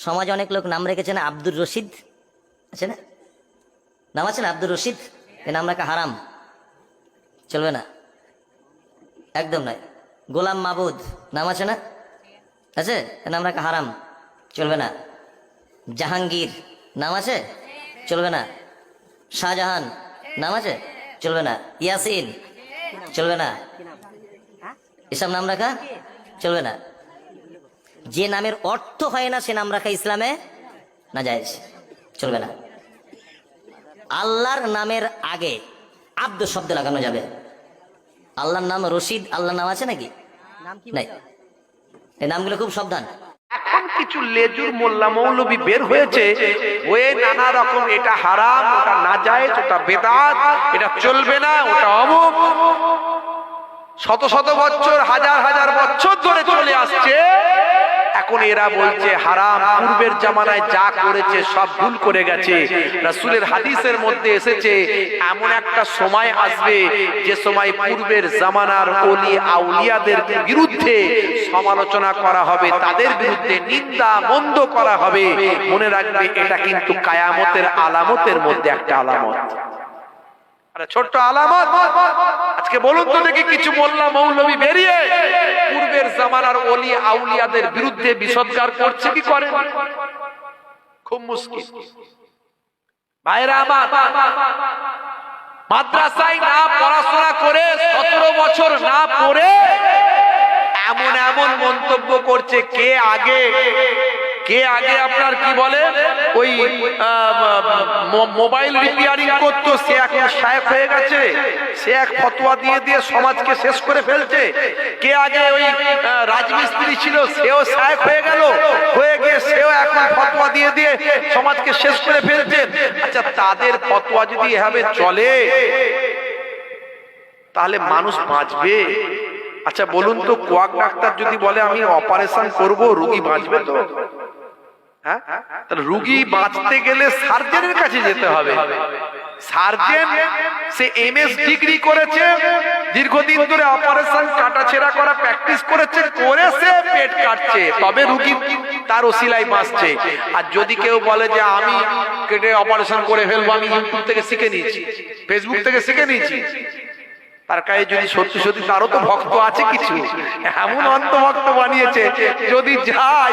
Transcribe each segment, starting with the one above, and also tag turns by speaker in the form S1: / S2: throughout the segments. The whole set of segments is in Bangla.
S1: সমাজে অনেক লোক নাম রেখেছে না, আব্দুর রশিদ আছে না, নাম আছে না আব্দুর রশিদ, এ নাম রাখা হারাম, চলবে না, একদম নয়। গোলাম মাবুদ নাম আছে না, আছে, এ নাম রাখা হারাম, চলবে না। জাহাঙ্গীর নাম আছে, চলবে না। শাহজাহান নাম আছে, চলবে না। ইয়াসিন চলবে না, এসব নাম রাখা চলবে না। যে নামের অর্থ হয় না সে নাম রাখা ইসলামে না জায়েজ, চলবে না। আল্লাহর নামের আগে আব্দ শব্দ লাগানো যাবে। আল্লাহর নাম রশিদ, আল্লাহর নাম আছে নাকি, নাই। এই নামগুলো খুব সাবধান।
S2: এখন কিছু লেজুর মোল্লা মৌলবী বের হয়েছে, হয়ে নানা রকম এটা হারাম, ওটা নাজায়েজ, ওটা বেদাত, এটা চলবে না, ওটা অমুক, শত শত বছর হাজার হাজার বছর ধরে চলে আসছে। এখন এরা বলছে হারাম। পূর্বের জামানায় যা করেছে সব ভুল করে গেছে। রাসূলের হাদিসের মধ্যে এসেছে এমন একটা সময় আসবে যে সময় পূর্বের জামানার ওলি আউলিয়াদের বিরুদ্ধে সমালোচনা করা হবে, তাদের বিরুদ্ধে নিন্দা মন্দ করা হবে। মনে রাখবে এটা কিন্তু কিয়ামতের আলামতের মধ্যে একটা আলামত, ছোট্ট আলামত। আজকে বলুন তো দেখি কিছু মোল্লা মৌলবী বেরিয়ে পূর্বের জামানার ওলি আউলিয়াদের বিরুদ্ধে বিষোদ্গার করছে কি করে? খুব মুশকিল। ভাইরা আমার, মাদ্রাসায় না পড়াশোনা করে 17 বছর না পড়ে এমন এমন মন্তব্য করছে। কে আগে আপনার কি বলে ওই মোবাইল রিপেয়ারিং করতো, সে এখন শায়েখ হয়ে গেছে, সে এক ফতোয়া দিয়ে দিয়ে সমাজকে শেষ করে ফেলছে। কে আগে ওই রাজমিস্ত্রি ছিল, সেও শায়েখ হয়ে গেল, হয়ে গিয়ে সেও এখন ফতোয়া দিয়ে দিয়ে সমাজকে শেষ করে ফেলছে। আচ্ছা, তাদের ফতোয়া যদি এভাবে চলে তাহলে মানুষ বাঁচবে? আচ্ছা বলুন তো, কোয়াক ডাক্তার যদি বলে আমি অপারেশন করব, রোগী বাঁচবে তো? হ্যাঁ, রোগী বাঁচতে গেলে সার্জনের কাছে যেতে হবে। সার্জন সে এমএস ডিগ্রি করেছে, দীর্ঘদিন ধরে অপারেশন কাটাছেড়া করা প্র্যাকটিস করেছে, করে সে পেট কাটছে, তবে রোগী তার ওসিলায় বাঁচছে। আর যদি কেউ বলে যে আমি কেটে অপারেশন করে ফেলবো, আমি ইউটিউব থেকে শিখে নিয়েছি, ফেসবুক থেকে শিখে নিয়েছি, তার কাছে যদি সত্যি সত্যি তারও তো ভক্ত আছে, কিছু এমন অন্তভক্ত বানিয়েছে, যদি যাই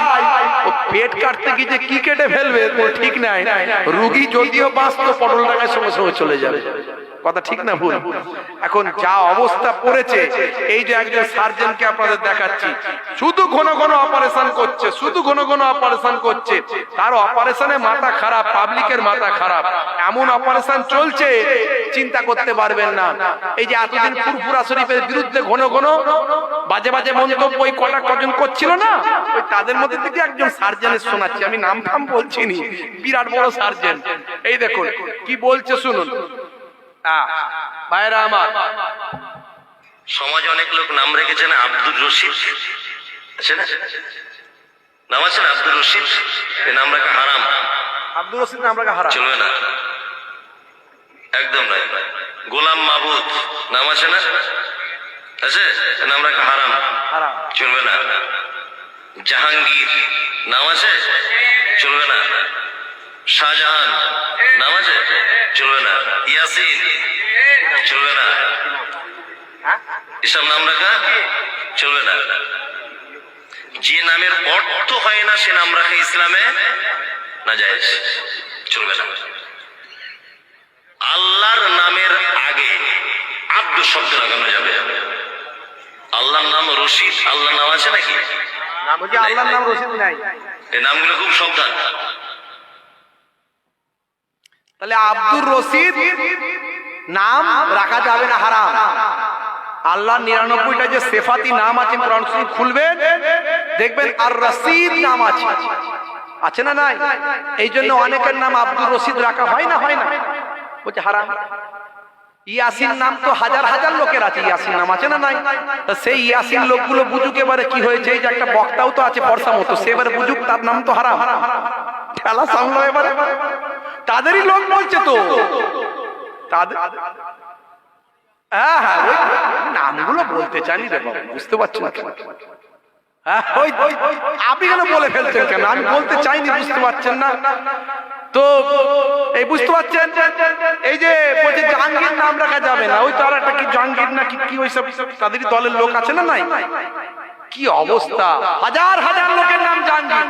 S2: ও পেট কাটতে গিয়ে যে কি কেটে ফেলবে ঠিক নাই, রুগী যদিও বাঁচতো পটল টাকার সঙ্গে সঙ্গে চলে যাবে। কথা ঠিক না ভুল? এখন যা অবস্থা পড়েছে, এই যে একজন সার্জনকে আপনাদের দেখাচ্ছি, শুধু ঘন ঘন অপারেশন করছে, শুধু ঘন ঘন অপারেশন করছে, তার অপারেশনে মাথা খারাপ, পাবলিকের মাথা খারাপ, এমন অপারেশন চলছে চিন্তা করতে পারবেন না। এই যে এতদিন ফুরফুরা শরীফের বিরুদ্ধে ঘন ঘন বাজে বাজে মন্তব্য ওই কজন করছিল না, ওই তাদের মধ্যে থেকে একজন সার্জনের শোনাচ্ছি, আমি নাম ফাম বলছি নি, বিরাট বড় সার্জন। এই দেখুন কি বলছে, শুনুন। ভাইরা আমার,
S3: সমাজে অনেক লোক নাম রেখেছে না, আব্দুর রশিদ আছে না, নাম আছে না আব্দুর রশিদ, এ নাম রাখা হারাম।
S2: আব্দুর রশিদ নাম রাখা হারাম,
S3: চলবে না, একদম নয়। গোলাম মাবুদ নাম আছে না, আছে, এ নাম রাখা হারাম, চলবে না। জাহাঙ্গীর নাম আছে, চলবে না। শাহজাহান নাম আছে, চলবে না। ইয়াসিন চলবে না, এসব নাম রাখা চলবে না। যে নামের অর্থ হয় না সে নাম রাখা ইসলামে না জায়েজ, চলবে না। আল্লাহর নামের আগে আব্দ শব্দ লাগানো যাবে। আল্লাহর নাম রশিদ, আল্লাহর নাম আছে নাকি?
S2: আল্লাহর নাম রশিদ নাই।
S3: এই নামগুলো খুব সাবধান।
S2: তাহলে আব্দুর রশিদ নাম রাখা যাবে না, হারাম। আল্লাহর 99টা যে সিফাতি নাম আছে, কোরআন শরীফ খুলবেন দেখবেন আর রশিদ নাম আছে, আছে না নাই? এই জন্য অনেকের নাম আব্দুর রশিদ রাখা হয় না, হয় না, বলছে হারাম। ইয়াসিন নাম তো হাজার হাজার লোকের আছে, ইয়াসিন নাম আছে না নাই? তা সেই ইয়াসিন লোকগুলো বুঝুক এবারে কি হয়েছে। এই যে একটা বক্তাও তো আছে ফর্সা মতো, সে এবারে বুঝুক তার নাম তো হারাম। খেলা সামলো এবারে, তাদেরই লোক বলছে তো, তাদের হ্যাঁ হ্যাঁ ওই নামগুলো বলতে চানি রে বাবা, বুঝতে পারছো না? আপনি কেন বলে ফেলছেন কেন? আমি বলতে চাইনি, বুঝতে পারছেন না তো? এই বুঝতে পারছেন, এই যে বলছে জাহাঙ্গীর নাম রাখা যাবে না, ওই তো আর একটা কি জাহাঙ্গীর না কি ওই সব তাদেরই দলের লোক আছে না নাই? কি অবস্থা, হাজার হাজার লোকের নাম জাহাঙ্গীর।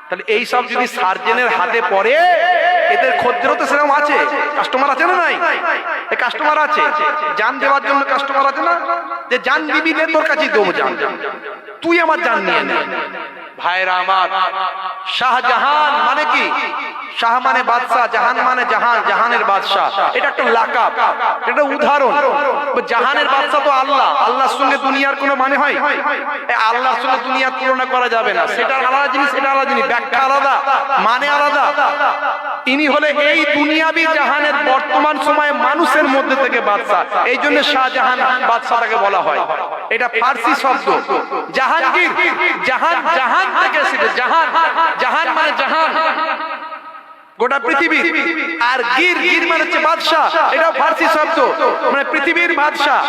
S2: তাহলে এই সব যদি সার্জেনের হাতে পড়ে, এদের খদ্দেরও তো সেরকম আছে, কাস্টমার আছে না নাই? এই কাস্টমার আছে, জান দেওয়ার জন্য কাস্টমার আছে না, যে জান দিবি নে, তোর কাছেই দেবো জান, তুই আমার জান নিয়ে নে। ভাইরা আমার, শাহজাহান মানে কি? শাহ মানে বাদশাহ, জাহান মানে জাহান, জাহানের বাদশাহ। এটা একটা লাকাব, এটা উদাহরণ। জাহানের বাদশাহ তো আল্লাহ, আল্লাহর সঙ্গে দুনিয়ার কোনো মানে হয়? আল্লাহর সঙ্গে দুনিয়ার তুলনা করা যাবে না, সেটা আলাদা জিনিস, এটা আলাদা জিনিস, ব্যাখ্যা আলাদা, মানে আলাদা। ইনি হলে এই দুনিয়াবি জাহানের বর্তমান সময়ে মানুষের মধ্যে থেকে বাদশাহ, এই জন্য শাহজাহান বাদশাহ তাকে বলা হয়। এটা ফার্সি শব্দ। জাহাঙ্গীর, জাহান, জাহান থেকে এসেছে, জাহান, জাহান মানে জাহান, গোটা পৃথিবী। আর গির, গির মানে হচ্ছে বাদশাহ, এটাও ফার্সি শব্দ, মানে পৃথিবীর বাদশাহ।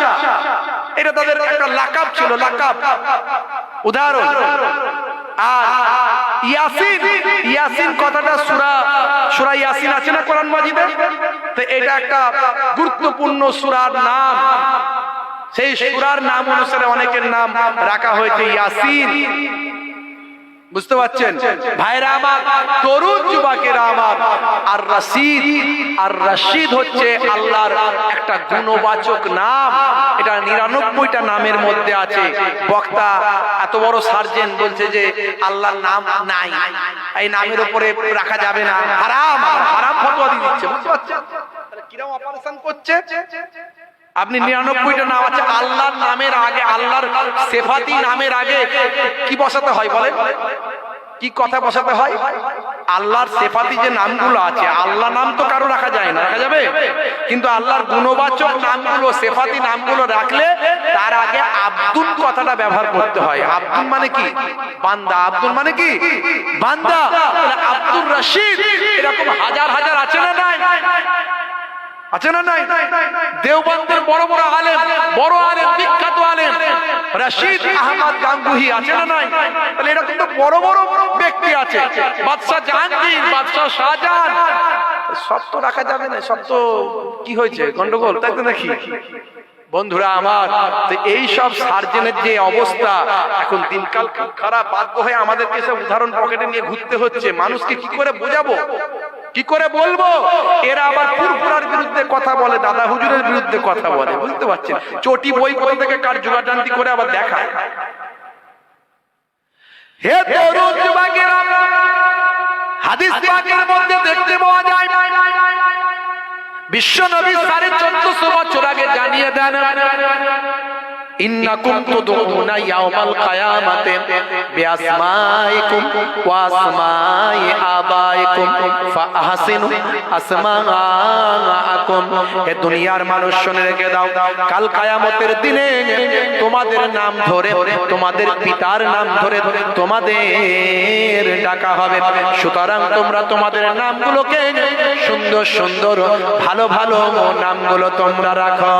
S2: এটা তাদের একটা লাকাব ছিল, লাকাব, উদাহরণ। আর ইয়াসিন, ইয়াসিন কথাটা সূরা ইয়াসিন আছে না কোরআন মাজিদে? তো এটা একটা গুরুত্বপূর্ণ সূরার নাম। সেই সূরার নাম অনুসারে অনেকের নাম রাখা হয়েছে ইয়াসিন। বুঝতে পারছেন ভাইরা আমার, তরুণ যুবকেরা আমার, আর রশিদ, আর রশিদ হচ্ছে আল্লাহর একটা গুণবাচক নাম। এটা 99টা নামের মধ্যে আছে। বক্তা এত বড় সার্জেন বলছে যে আল্লাহর নাম নাই, এই নামের উপরে রাখা যাবে না, হারাম, হারাম ফতোয়া দিয়ে দিচ্ছে। বুঝতে পারছেন তাহলে কিরকম অপারেশন করছে? আপনি 99টা নাম আছে, আল্লাহর নামের আগে, আল্লাহর সিফাতি নামের আগে কি বসাতে হয় বলেন? কি কথা বসাতে হয়? আল্লাহর সিফাতি যে নামগুলো আছে, আল্লাহ নাম তো কারো রাখা যায় না, রাখা যাবে? কিন্তু আল্লাহর গুণবাচক নামগুলো, সিফাতি নামগুলো রাখলে তার আগে আব্দুল কথাটা ব্যবহার করতে হয়। আব্দুল মানে কি? বান্দা। আব্দুল মানে কি? বান্দা। আব্দুর রশিদ এরকম হাজার হাজার আছে না নাই? আছে না নাই? দেওবন্দের বড় বড় আলেম, বড় আলেম, বিখ্যাত আলেম রশিদ আহমদ গাঙ্গুহি আছে না নাই? তাহলে এরকম তো বড় বড় ব্যক্তি আছে। বাদশাহ জাহাঙ্গীর, বাদশাহ শাহজাহান, সব তো রাখা যাবে না। সব তো কি হয়েছে, গন্ডগোল, তাই তো নাকি? বন্ধুরা আমার, এই সব সার্জেনের যে অবস্থা এখন, দিনকাল খুব খারাপ। বাধ্য হয়ে আমাদেরকে সব উদাহরণ পকেটে নিয়ে ঘুরতে হচ্ছে। মানুষকে কি করে বোঝাবো, কি করে বলবো? এরা আবার ফুরফুরার বিরুদ্ধে কথা বলে, দাদা হুজুরের বিরুদ্ধে কথা বলে। বুঝতে পারছেন? চটি বই কোথা থেকে কার জোগাড়জান্তি করে আবার দেখায়। হে তরুণ যুবকেরা, হাদিস পাকের মধ্যে দেখতে পাওয়া যায়, বিশ্ব নবী 1450 বছর আগে জানিয়ে দেন, ইন্নাকুম তুদউনা ইয়াউমাল কিয়ামাতি বিআসমাইকুম ওয়া আসমাই আবাইকুম ফাআহসিনু আসমাআকুম। হে দুনিয়ার মানুষ শুনে রেখে দাও, কাল কিয়ামতের দিনে তোমাদের নাম ধরে, তোমাদের পিতার নাম ধরে তোমাদের ডাকা হবে। সুতরাং তোমরা তোমাদের নামগুলোকে সুন্দর সুন্দর, ভালো ভালো নামগুলো তোমরা রাখো।